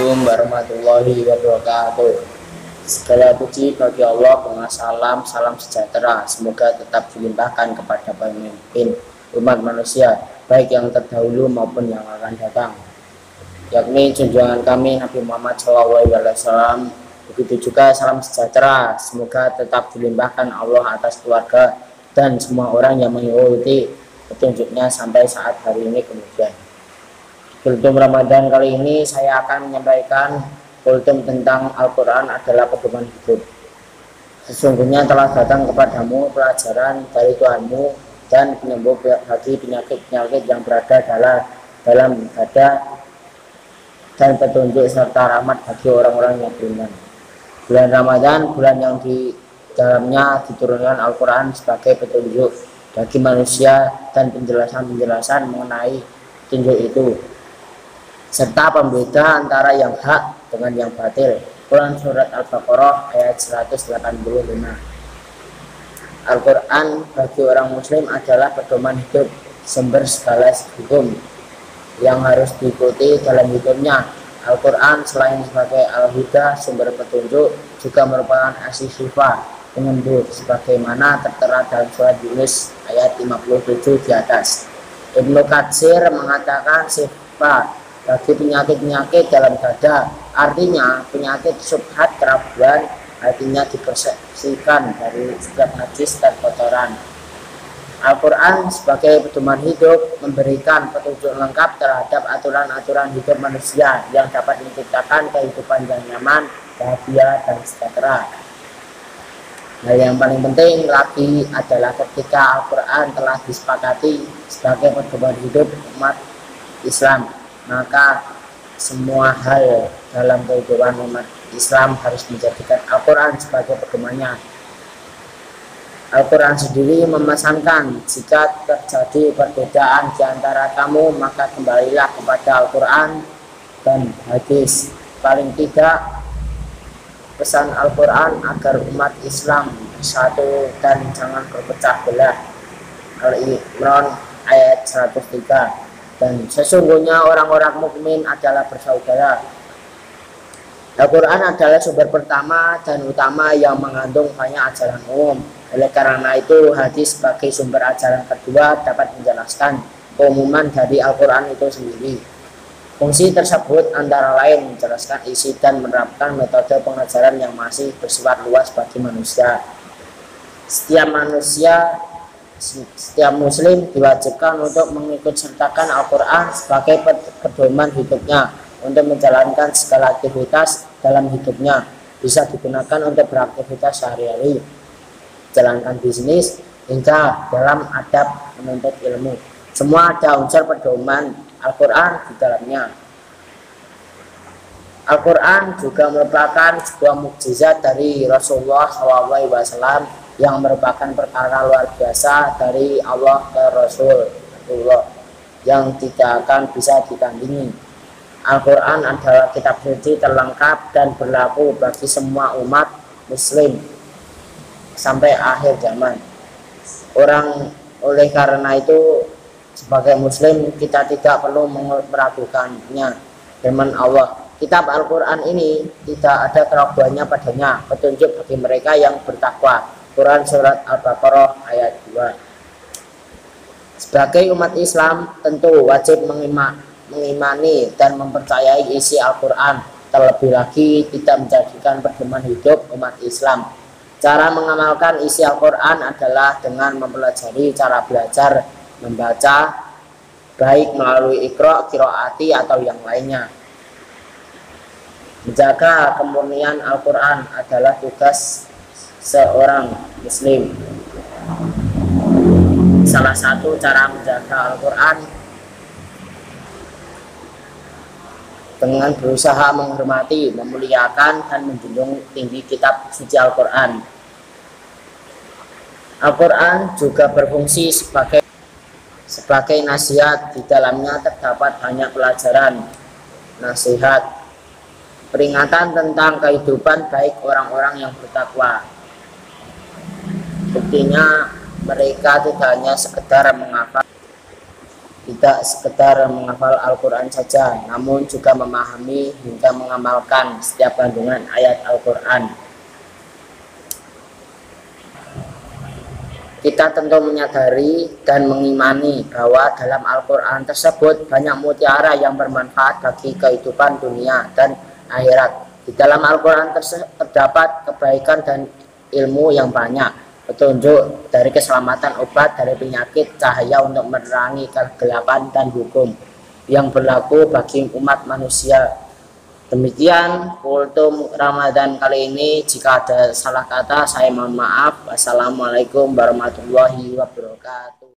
Assalamualaikum warahmatullahi wabarakatuh. Segala puji bagi Allah, salam sejahtera semoga tetap dilimpahkan kepada pemimpin umat manusia, baik yang terdahulu maupun yang akan datang, yakni junjungan kami Nabi Muhammad SAW. Begitu juga salam sejahtera semoga tetap dilimpahkan Allah atas keluarga dan semua orang yang mengikuti petunjuknya sampai saat hari ini kemudian. Kultum Ramadan kali ini saya akan menyampaikan kultum tentang Al-Quran adalah pedoman hidup. Sesungguhnya telah datang kepadamu pelajaran dari Tuhanmu dan penyembuh bagi penyakit-penyakit yang berada dalam dada dan petunjuk serta rahmat bagi orang-orang yang beriman. Bulan Ramadan, bulan yang di dalamnya diturunkan Al-Quran sebagai petunjuk bagi manusia dan penjelasan-penjelasan mengenai petunjuk itu, serta pembeda antara yang hak dengan yang batil. Quran Surat Al-Baqarah ayat 185. Al-Quran bagi orang muslim adalah pedoman hidup, sumber segala hukum yang harus diikuti dalam hidupnya. Al-Quran selain sebagai al-huda, sumber petunjuk, juga merupakan as-sifah, penyembuh, sebagaimana tertera dalam surat Yunus ayat 57 di atas. Ibnu Katsir mengatakan sifat bagi penyakit-penyakit dalam dada, artinya penyakit syubhat keraguan, artinya dipersihkan dari setiap najis dan kotoran. Al-Quran sebagai pedoman hidup memberikan petunjuk lengkap terhadap aturan-aturan hidup manusia yang dapat menciptakan kehidupan yang nyaman, bahagia, dan sejahtera. Hal yang paling penting lagi adalah ketika Al-Quran telah disepakati sebagai pedoman hidup umat Islam, maka semua hal dalam kehidupan umat Islam harus menjadikan Al-Quran sebagai pedomannya. Al-Quran sendiri memesankan, jika terjadi perbedaan di antara kamu, maka kembalilah kepada Al-Quran dan hadis. Paling tidak, pesan Al-Quran agar umat Islam bersatu dan jangan berpecah belah. Al-Imran ayat 103. Dan sesungguhnya orang-orang mukmin adalah bersaudara. Al-Quran adalah sumber pertama dan utama yang mengandung banyak ajaran umum. Oleh karena itu, hadis sebagai sumber ajaran kedua dapat menjelaskan keumuman dari Al-Quran itu sendiri. Fungsi tersebut antara lain menjelaskan isi dan menerapkan metode pengajaran yang masih bersifat luas bagi manusia. Setiap muslim diwajibkan untuk mengikut sertakan Al-Quran sebagai pedoman hidupnya untuk menjalankan segala aktivitas dalam hidupnya. Bisa digunakan untuk beraktivitas sehari-hari, jalankan bisnis, hingga dalam adab menuntut ilmu. Semua ada unsur pedoman Al-Quran di dalamnya. Al-Quran juga merupakan sebuah mukjizat dari Rasulullah SAW yang merupakan perkara luar biasa dari Allah ke Rasulullah yang tidak akan bisa ditandingi. Al-Quran adalah kitab suci terlengkap dan berlaku bagi semua umat muslim sampai akhir zaman. Oleh karena itu, sebagai muslim kita tidak perlu meragukannya. Firman Allah, kitab Al-Quran ini tidak ada keraguannya padanya, petunjuk bagi mereka yang bertakwa. Quran Surat Al-Baqarah ayat 2. Sebagai umat Islam tentu wajib mengimani dan mempercayai isi Al-Quran, terlebih lagi tidak menjadikan pedoman hidup umat Islam. Cara mengamalkan isi Al-Quran adalah dengan mempelajari cara belajar membaca, baik melalui Iqra, qiraati, atau yang lainnya. Menjaga kemurnian Al-Quran adalah tugas seorang muslim. Salah satu cara menjaga Al-Quran dengan berusaha menghormati, memuliakan, dan menjunjung tinggi kitab suci Al-Quran. Al-Quran juga berfungsi sebagai nasihat. Di dalamnya terdapat banyak pelajaran, nasihat, peringatan tentang kehidupan baik orang-orang yang bertakwa. Buktinya mereka tidak hanya sekedar menghafal tidak sekedar menghafal Al-Quran saja, namun juga memahami hingga mengamalkan setiap kandungan ayat Al-Quran. Kita tentu menyadari dan mengimani bahwa dalam Al-Quran tersebut banyak mutiara yang bermanfaat bagi kehidupan dunia dan akhirat. Di dalam Al-Quran terdapat kebaikan dan ilmu yang banyak, petunjuk dari keselamatan, obat dari penyakit, cahaya untuk menerangi kegelapan, dan hukum yang berlaku bagi umat manusia. Demikian kultum Ramadan kali ini. Jika ada salah kata, saya mohon maaf. Wassalamualaikum warahmatullahi wabarakatuh.